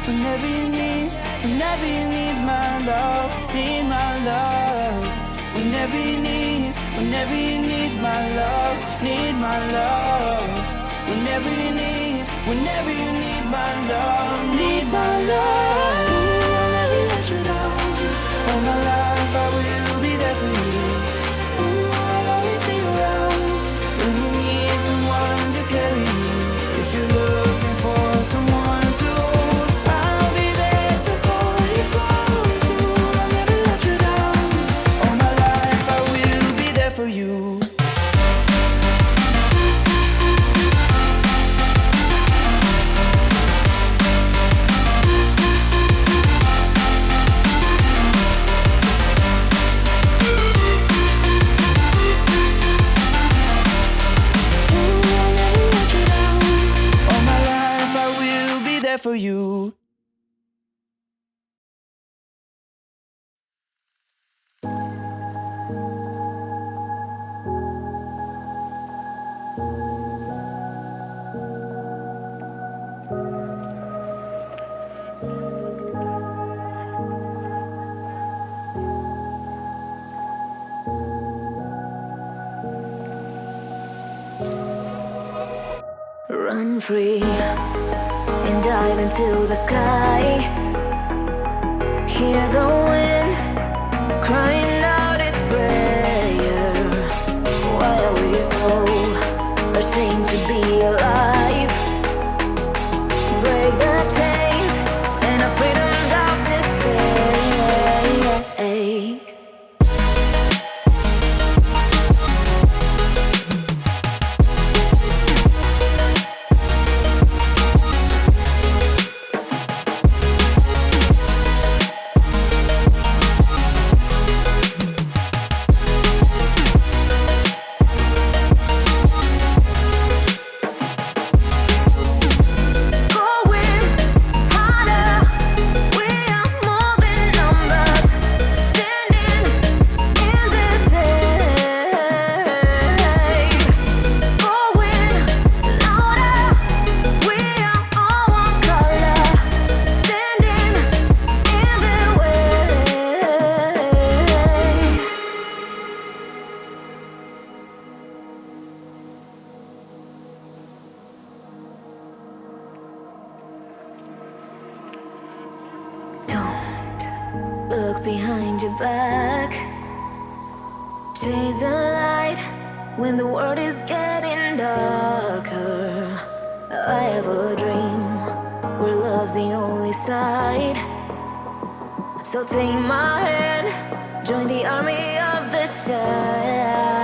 whenever you need, whenever you need my love, need my love. Whenever you need, whenever you need my love, need my love. Whenever you need, whenever you need my love, need my love. Ooh, I'll never let you down. All my life I will be there for you. Ooh, I'll always be around when you need someone to carry you. If you're looking for someone to hold, I'll be there to hold you close. Ooh, I'll never let you down. All my life I will be there for you. For you. Run free and dive into the sky. Hear the wind crying out its prayer. Why are we so ashamed to be alive? Break the chains and our freedom's ours to take. Look behind your back. Chase a light when the world is getting darker. I have a dream where love's the only side. So take my hand, join the army of the side.